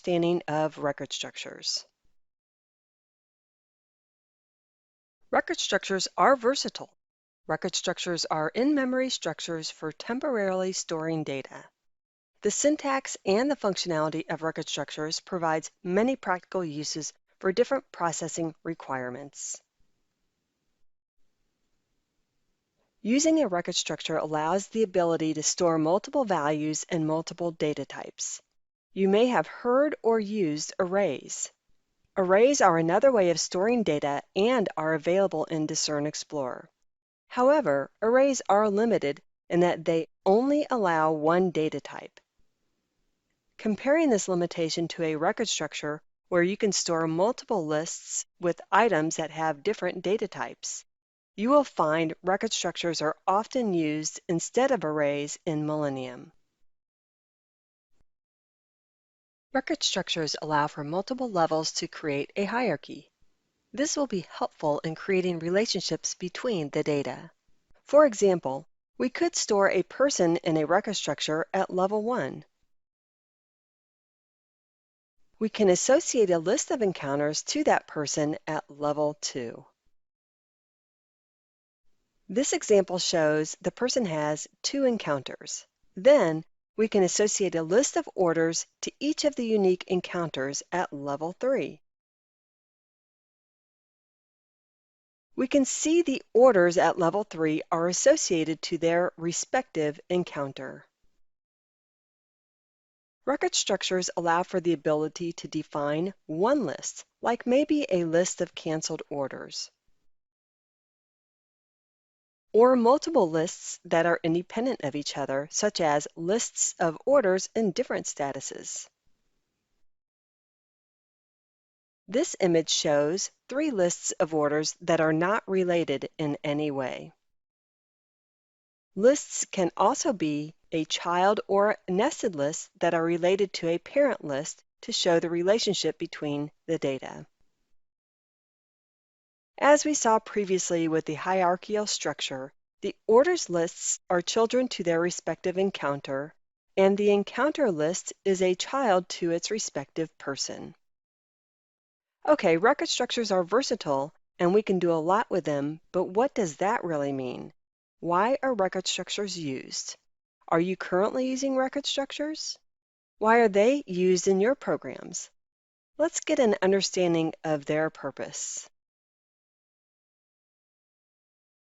understanding of record structures. Record structures are versatile. Record structures are in-memory structures for temporarily storing data. The syntax and the functionality of record structures provides many practical uses for different processing requirements. Using a record structure allows the ability to store multiple values and multiple data types. You may have heard or used arrays. Arrays are another way of storing data and are available in Discern Explorer. However, arrays are limited in that they only allow one data type. Comparing this limitation to a record structure where you can store multiple lists with items that have different data types, you will find record structures are often used instead of arrays in Millennium. Record structures allow for multiple levels to create a hierarchy. This will be helpful in creating relationships between the data. For example, we could store a person in a record structure at level 1. We can associate a list of encounters to that person at level 2. This example shows the person has 2 encounters. Then, we can associate a list of orders to each of the unique encounters at level 3. We can see the orders at level 3 are associated to their respective encounter. Record structures allow for the ability to define one list, like maybe a list of canceled orders, or multiple lists that are independent of each other, such as lists of orders in different statuses. This image shows 3 lists of orders that are not related in any way. Lists can also be a child or nested list that are related to a parent list to show the relationship between the data. As we saw previously with the hierarchical structure, the orders lists are children to their respective encounter, and the encounter list is a child to its respective person. Okay, record structures are versatile, and we can do a lot with them, but what does that really mean? Why are record structures used? Are you currently using record structures? Why are they used in your programs? Let's get an understanding of their purpose.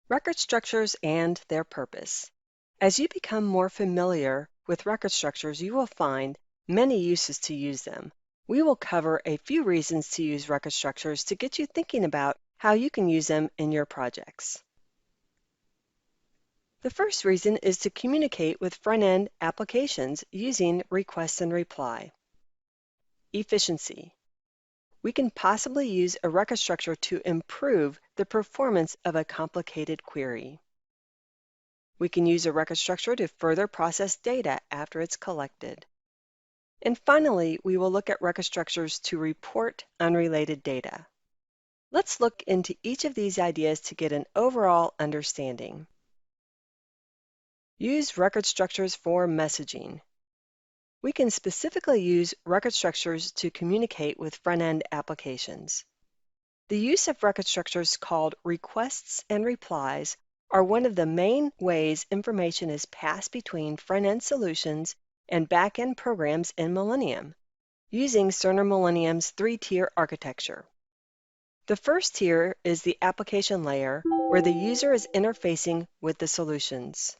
Record structures and their purpose. As you become more familiar with record structures, you will find many uses to use them. We will cover a few reasons to use record structures to get you thinking about how you can use them in your projects. The first reason is to communicate with front-end applications using request and reply. Efficiency. We can possibly use a record structure to improve the performance of a complicated query. We can use a record structure to further process data after it's collected. And finally, we will look at record structures to report unrelated data. Let's look into each of these ideas to get an overall understanding. Use record structures for messaging. We can specifically use record structures to communicate with front-end applications. The use of record structures called requests and replies are one of the main ways information is passed between front-end solutions and back-end programs in Millennium, using Cerner Millennium's 3-tier architecture. The first tier is the application layer, where the user is interfacing with the solutions.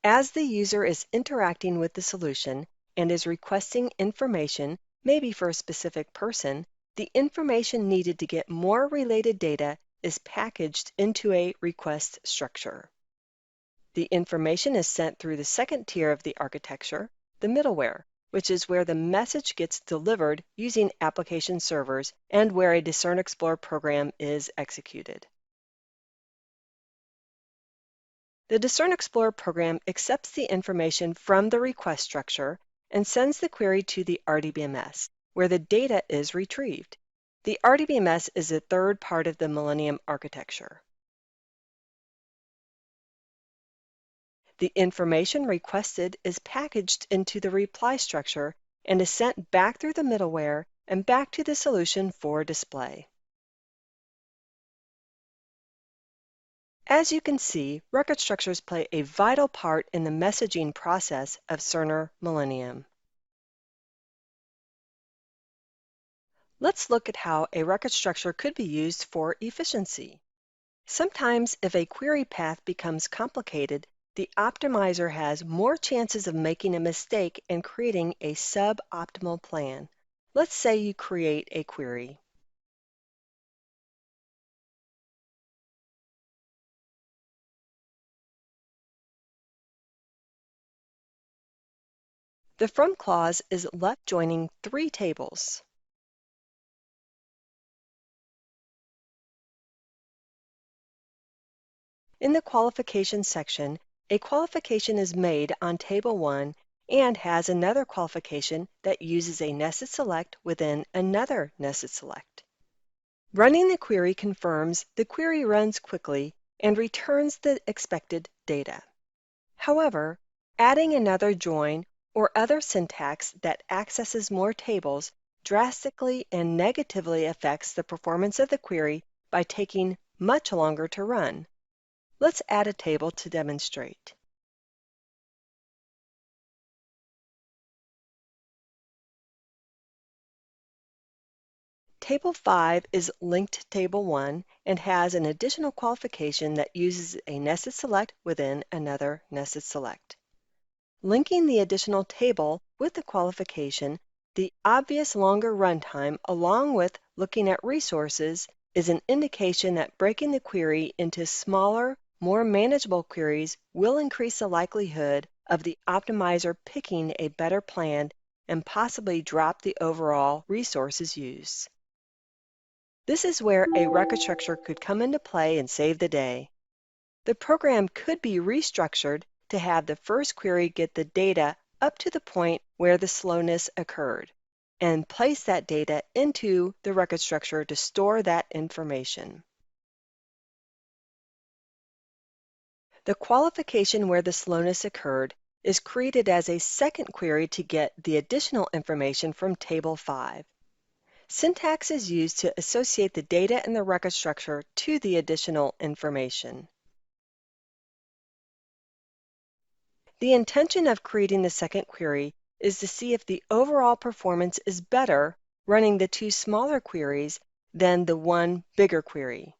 As the user is interacting with the solution and is requesting information, maybe for a specific person, the information needed to get more related data is packaged into a request structure. The information is sent through the second tier of the architecture, the middleware, which is where the message gets delivered using application servers and where a Discern Explorer program is executed. The Discern Explorer program accepts the information from the request structure and sends the query to the RDBMS, where the data is retrieved. The RDBMS is the third part of the Millennium architecture. The information requested is packaged into the reply structure and is sent back through the middleware and back to the solution for display. As you can see, record structures play a vital part in the messaging process of Cerner Millennium. Let's look at how a record structure could be used for efficiency. Sometimes, if a query path becomes complicated, the optimizer has more chances of making a mistake and creating a suboptimal plan. Let's say you create a query. The from clause is left joining three tables. In the qualification section, a qualification is made on Table 1 and has another qualification that uses a nested select within another nested select. Running the query confirms the query runs quickly and returns the expected data. However, adding another join or other syntax that accesses more tables drastically and negatively affects the performance of the query by taking much longer to run. Let's add a table to demonstrate. Table 5 is linked to Table 1 and has an additional qualification that uses a nested select within another nested select. Linking the additional table with the qualification, the obvious longer runtime along with looking at resources is an indication that breaking the query into smaller, more manageable queries will increase the likelihood of the optimizer picking a better plan and possibly drop the overall resources used. This is where a record structure could come into play and save the day. The program could be restructured to have the first query get the data up to the point where the slowness occurred, and place that data into the record structure to store that information. The qualification where the slowness occurred is created as a second query to get the additional information from Table 5. Syntax is used to associate the data in the record structure to the additional information. The intention of creating the second query is to see if the overall performance is better running the two smaller queries than the one bigger query.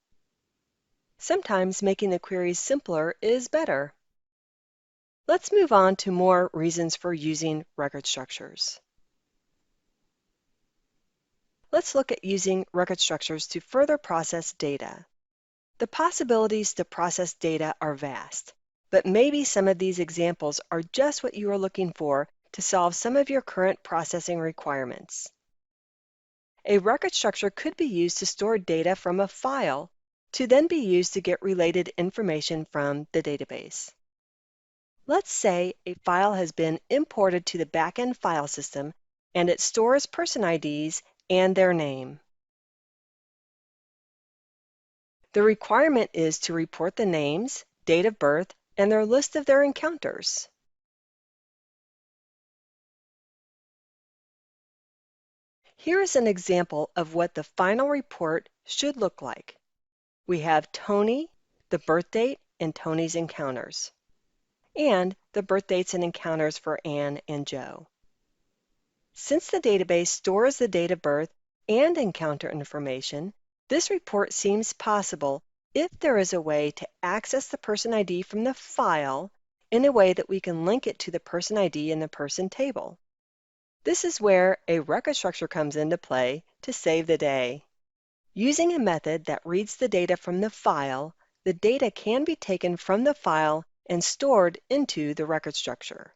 Sometimes making the queries simpler is better. Let's move on to more reasons for using record structures. Let's look at using record structures to further process data. The possibilities to process data are vast, but maybe some of these examples are just what you are looking for to solve some of your current processing requirements. A record structure could be used to store data from a file to then be used to get related information from the database. Let's say a file has been imported to the backend file system and it stores person IDs and their name. The requirement is to report the names, date of birth, and their list of their encounters. Here is an example of what the final report should look like. We have Tony, the birth date, and Tony's encounters, and the birth dates and encounters for Anne and Joe. Since the database stores the date of birth and encounter information, this report seems possible if there is a way to access the person ID from the file in a way that we can link it to the person ID in the person table. This is where a record structure comes into play to save the day. Using a method that reads the data from the file, the data can be taken from the file and stored into the record structure.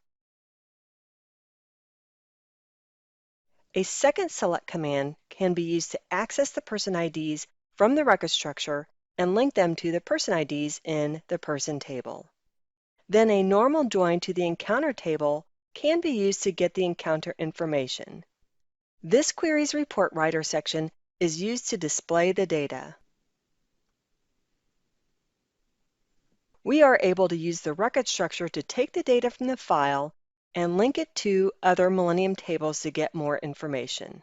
A second select command can be used to access the person IDs from the record structure and link them to the person IDs in the person table. Then a normal join to the encounter table can be used to get the encounter information. This query's report writer section is used to display the data. we are able to use the record structure to take the data from the file and link it to other Millennium tables to get more information.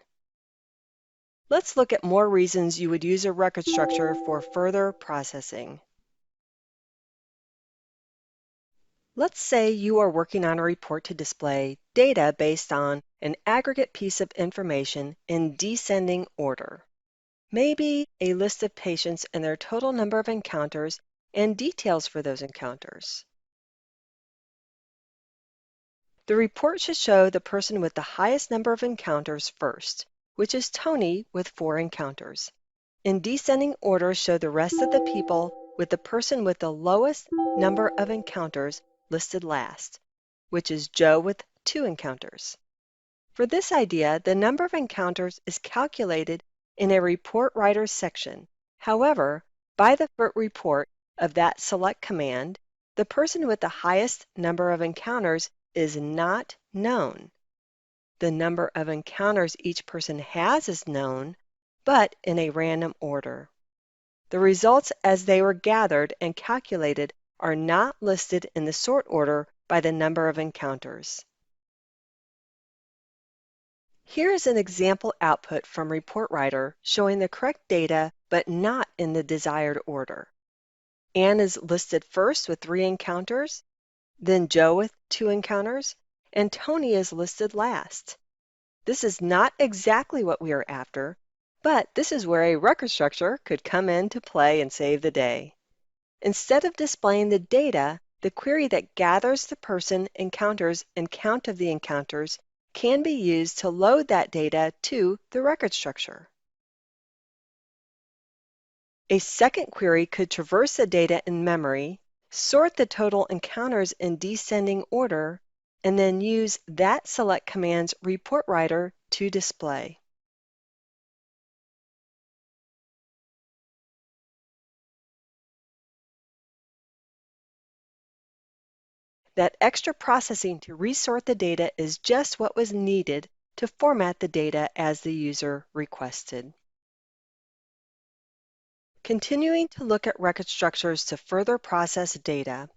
Let's look at more reasons you would use a record structure for further processing. Let's say you are working on a report to display data based on an aggregate piece of information in descending order. Maybe a list of patients and their total number of encounters and details for those encounters. The report should show the person with the highest number of encounters first, which is Tony with 4 encounters. In descending order, show the rest of the people with the person with the lowest number of encounters listed last, which is Joe with 2 encounters. For this idea, the number of encounters is calculated in a report writer section. However, by the report of that select command, the person with the highest number of encounters is not known. The number of encounters each person has is known, but in a random order. The results as they were gathered and calculated are not listed in the sort order by the number of encounters. Here is an example output from Report Writer showing the correct data but not in the desired order. Anne is listed first with 3 encounters, then Joe with 2 encounters, and Tony is listed last. This is not exactly what we are after, but this is where a record structure could come into play and save the day. Instead of displaying the data, the query that gathers the person, encounters, and count of the encounters can be used to load that data to the record structure. A second query could traverse the data in memory, sort the total encounters in descending order, and then use that select command's report writer to display. That extra processing to resort the data is just what was needed to format the data as the user requested. Continuing to look at record structures to further process data.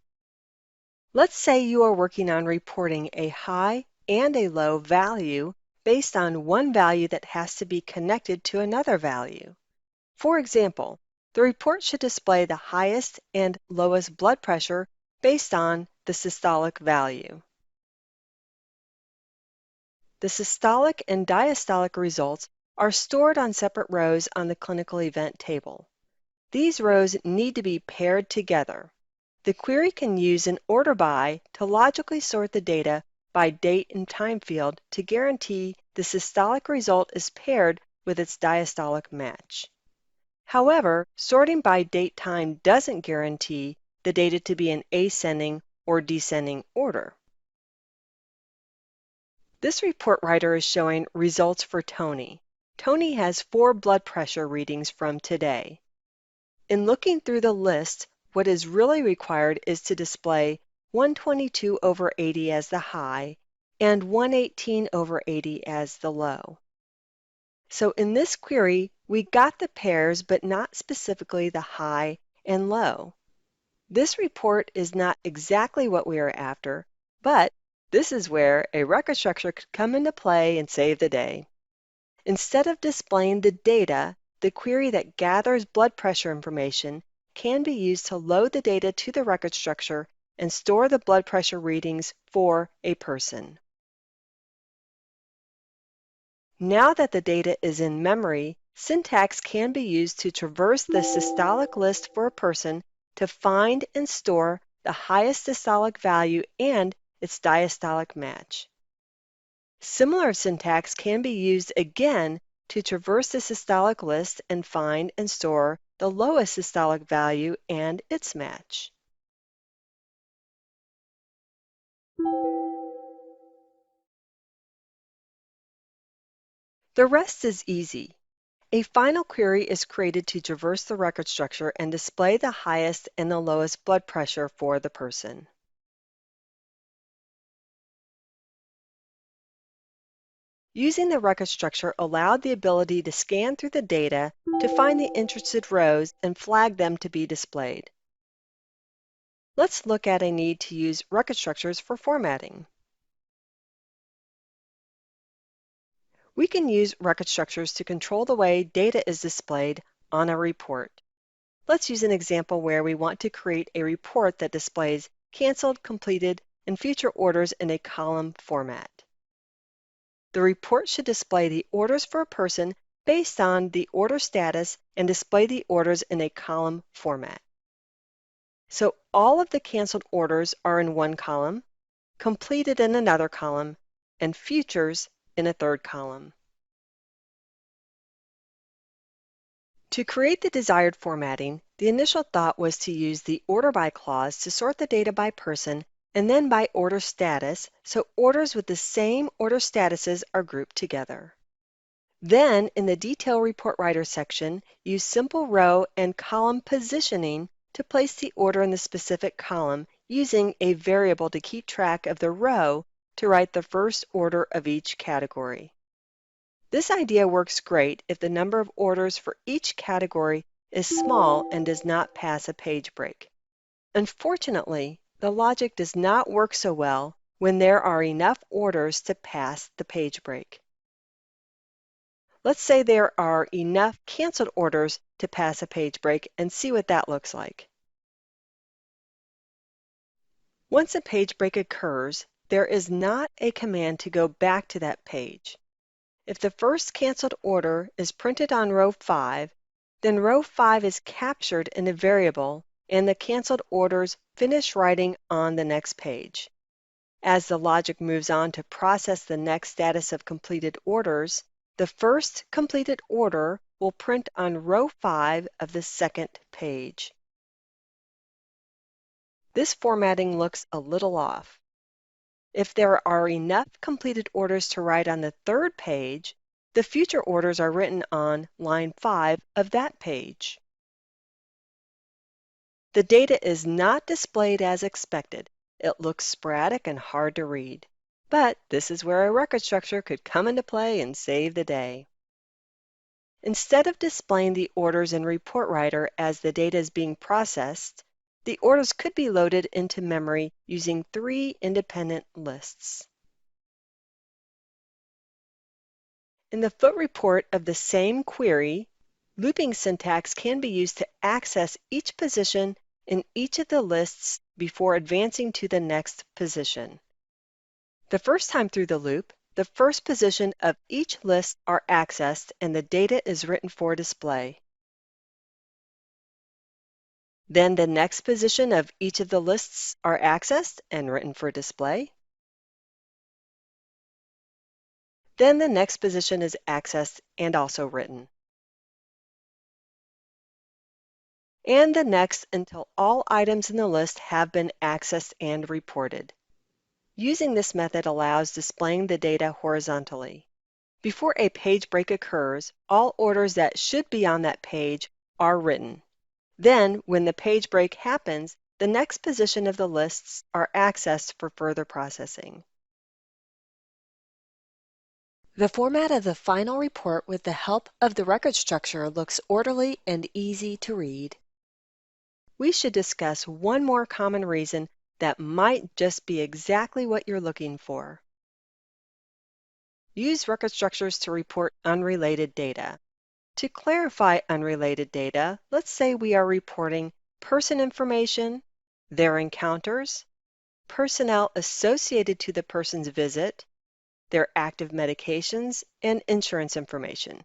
Let's say you are working on reporting a high and a low value based on one value that has to be connected to another value. For example, the report should display the highest and lowest blood pressure based on the systolic value. The systolic and diastolic results are stored on separate rows on the clinical event table. These rows need to be paired together. The query can use an order by to logically sort the data by date and time field to guarantee the systolic result is paired with its diastolic match. However, sorting by date time doesn't guarantee the data to be in ascending or descending order. This report writer is showing results for Tony. Tony has 4 blood pressure readings from today. In looking through the list, what is really required is to display 122/80 as the high and 118/80 as the low. So in this query, we got the pairs but not specifically the high and low. This report is not exactly what we are after, but this is where a record structure could come into play and save the day. Instead of displaying the data, the query that gathers blood pressure information can be used to load the data to the record structure and store the blood pressure readings for a person. Now that the data is in memory, syntax can be used to traverse the systolic list for a person to find and store the highest systolic value and its diastolic match. Similar syntax can be used again to traverse the systolic list and find and store the lowest systolic value and its match. The rest is easy. A final query is created to traverse the record structure and display the highest and the lowest blood pressure for the person. Using the record structure allowed the ability to scan through the data to find the interested rows and flag them to be displayed. Let's look at a need to use record structures for formatting. We can use record structures to control the way data is displayed on a report. Let's use an example where we want to create a report that displays canceled, completed, and future orders in a column format. The report should display the orders for a person based on the order status and display the orders in a column format. So all of the canceled orders are in one column, completed in another column, and futures in a third column. To create the desired formatting, the initial thought was to use the Order By clause to sort the data by person and then by order status, so orders with the same order statuses are grouped together. Then, in the Detail Report Writer section, use simple row and column positioning to place the order in the specific column using a variable to keep track of the row to write the first order of each category. This idea works great if the number of orders for each category is small and does not pass a page break. Unfortunately, the logic does not work so well when there are enough orders to pass the page break. Let's say there are enough canceled orders to pass a page break and see what that looks like. Once a page break occurs, there is not a command to go back to that page. If the first canceled order is printed on row 5, then row 5 is captured in a variable and the canceled orders finish writing on the next page. As the logic moves on to process the next status of completed orders, the first completed order will print on row 5 of the second page. This formatting looks a little off. If there are enough completed orders to write on the third page, the future orders are written on line 5 of that page. The data is not displayed as expected. It looks sporadic and hard to read. But this is where a record structure could come into play and save the day. Instead of displaying the orders in Report Writer as the data is being processed, the orders could be loaded into memory using 3 independent lists. In the foot report of the same query, looping syntax can be used to access each position in each of the lists before advancing to the next position. The first time through the loop, the first position of each list are accessed and the data is written for display. Then the next position of each of the lists are accessed and written for display. Then the next position is accessed and also written. And the next until all items in the list have been accessed and reported. Using this method allows displaying the data horizontally. Before a page break occurs, all orders that should be on that page are written. Then, when the page break happens, the next position of the lists are accessed for further processing. The format of the final report with the help of the record structure looks orderly and easy to read. We should discuss one more common reason that might just be exactly what you're looking for. Use record structures to report unrelated data. To clarify unrelated data, let's say we are reporting person information, their encounters, personnel associated to the person's visit, their active medications, and insurance information.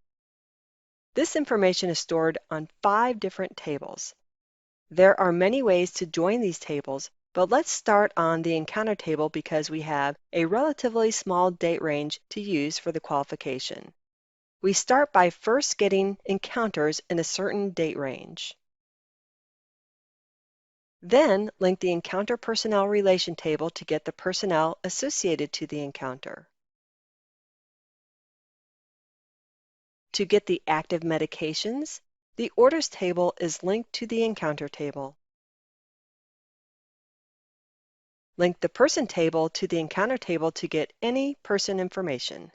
This information is stored on 5 different tables. There are many ways to join these tables, but let's start on the encounter table because we have a relatively small date range to use for the qualification. We start by first getting encounters in a certain date range. Then link the encounter personnel relation table to get the personnel associated to the encounter. To get the active medications, the orders table is linked to the encounter table. Link the person table to the encounter table to get any person information.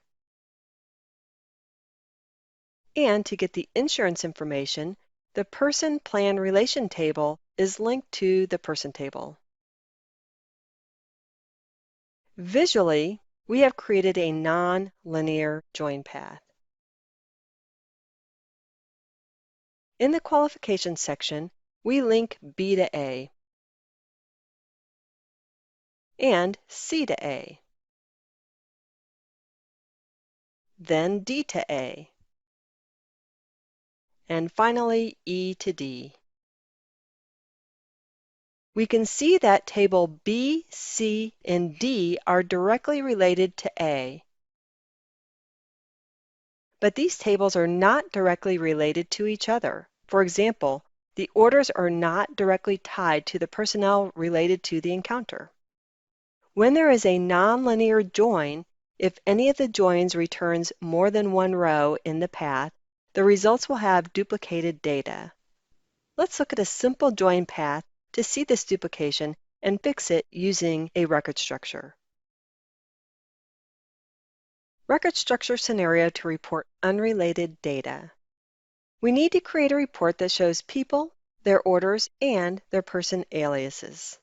And to get the insurance information, the person plan relation table is linked to the person table. Visually, we have created a non-linear join path. In the qualifications section, we link B to A and C to A, then D to A, and finally E to D. We can see that table B, C, and D are directly related to A. But these tables are not directly related to each other. For example, the orders are not directly tied to the personnel related to the encounter. When there is a nonlinear join, if any of the joins returns more than one row in the path, the results will have duplicated data. Let's look at a simple join path to see this duplication and fix it using a record structure. Record structure scenario to report unrelated data. We need to create a report that shows people, their orders, and their person aliases.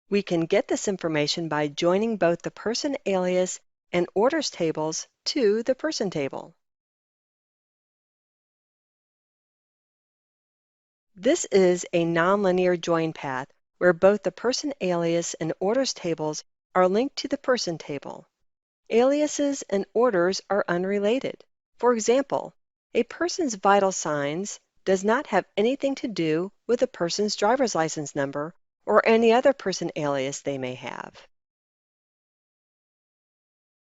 We can get this information by joining both the person alias and orders tables to the person table. This is a nonlinear join path where both the person alias and orders tables are linked to the person table. Aliases and orders are unrelated. For example, a person's vital signs does not have anything to do with a person's driver's license number or any other person alias they may have.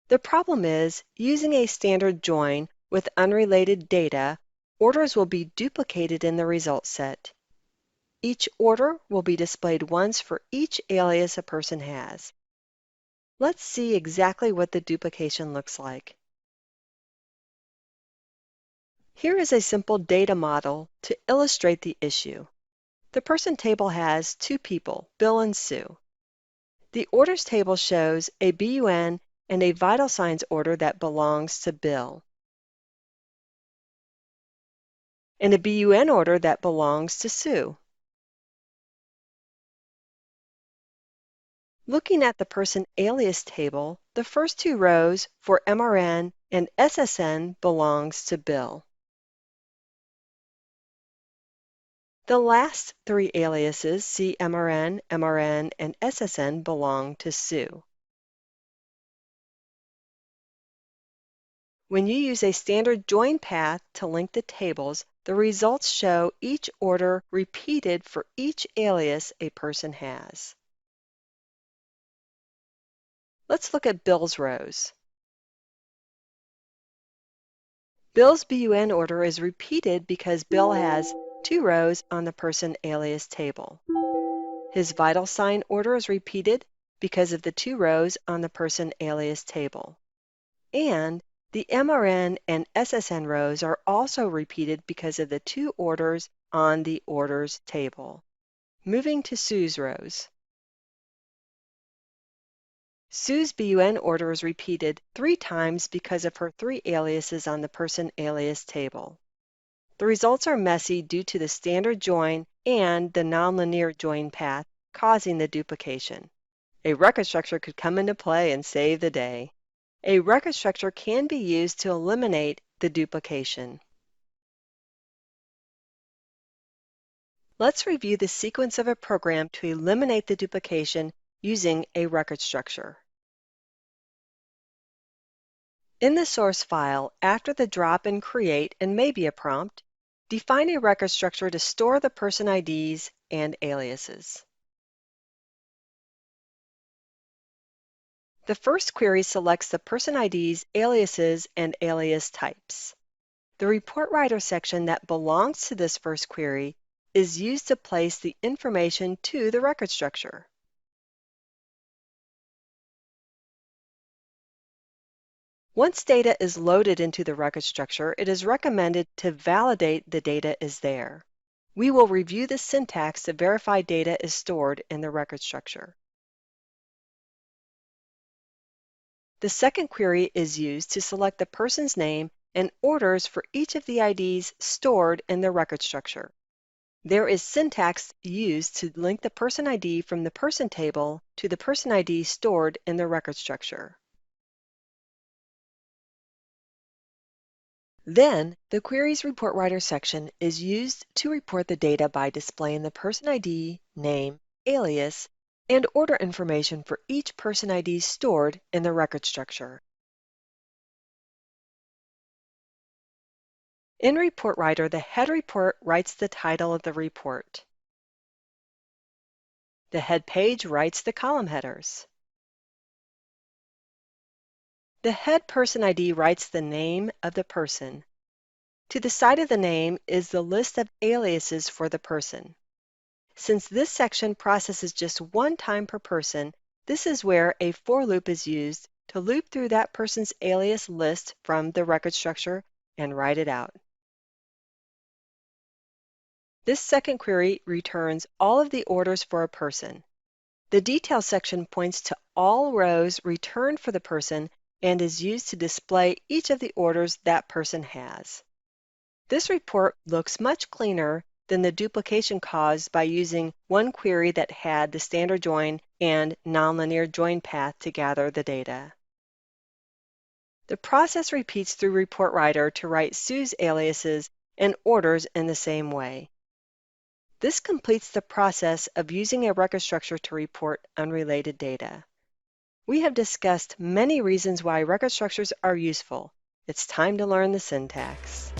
The problem is, using a standard join with unrelated data, orders will be duplicated in the results set. Each order will be displayed once for each alias a person has. Let's see exactly what the duplication looks like. Here is a simple data model to illustrate the issue. The person table has two people, Bill and Sue. The orders table shows a BUN and a vital signs order that belongs to Bill, and a BUN order that belongs to Sue. Looking at the person alias table, the first two rows for MRN and SSN belongs to Bill. The last three aliases, CMRN, MRN, and SSN, belong to Sue. When you use a standard join path to link the tables, the results show each order repeated for each alias a person has. Let's look at Bill's rows. Bill's BUN order is repeated because Bill has two rows on the person alias table. His vital sign order is repeated because of the two rows on the person alias table. And the MRN and SSN rows are also repeated because of the two orders on the orders table. Moving to Sue's rows. Sue's BUN order is repeated 3 times because of her 3 aliases on the person alias table. The results are messy due to the standard join and the nonlinear join path causing the duplication. A record structure could come into play and save the day. A record structure can be used to eliminate the duplication. Let's review the sequence of a program to eliminate the duplication using a record structure. In the source file, after the drop in create and maybe a prompt, define a record structure to store the person IDs and aliases. The first query selects the person IDs, aliases, and alias types. The report writer section that belongs to this first query is used to place the information to the record structure. Once data is loaded into the record structure, it is recommended to validate the data is there. We will review the syntax to verify data is stored in the record structure. The second query is used to select the person's name and orders for each of the IDs stored in the record structure. There is syntax used to link the person ID from the person table to the person ID stored in the record structure. Then, the Queries Report Writer section is used to report the data by displaying the person ID, name, alias, and order information for each person ID stored in the record structure. In Report Writer, the head report writes the title of the report. The head page writes the column headers. The head person ID writes the name of the person. To the side of the name is the list of aliases for the person. Since this section processes just one time per person, this is where a for loop is used to loop through that person's alias list from the record structure and write it out. This second query returns all of the orders for a person. The details section points to all rows returned for the person and is used to display each of the orders that person has. This report looks much cleaner than the duplication caused by using one query that had the standard join and nonlinear join path to gather the data. The process repeats through Report Writer to write Sue's aliases and orders in the same way. This completes the process of using a record structure to report unrelated data. We have discussed many reasons why record structures are useful. It's time to learn the syntax.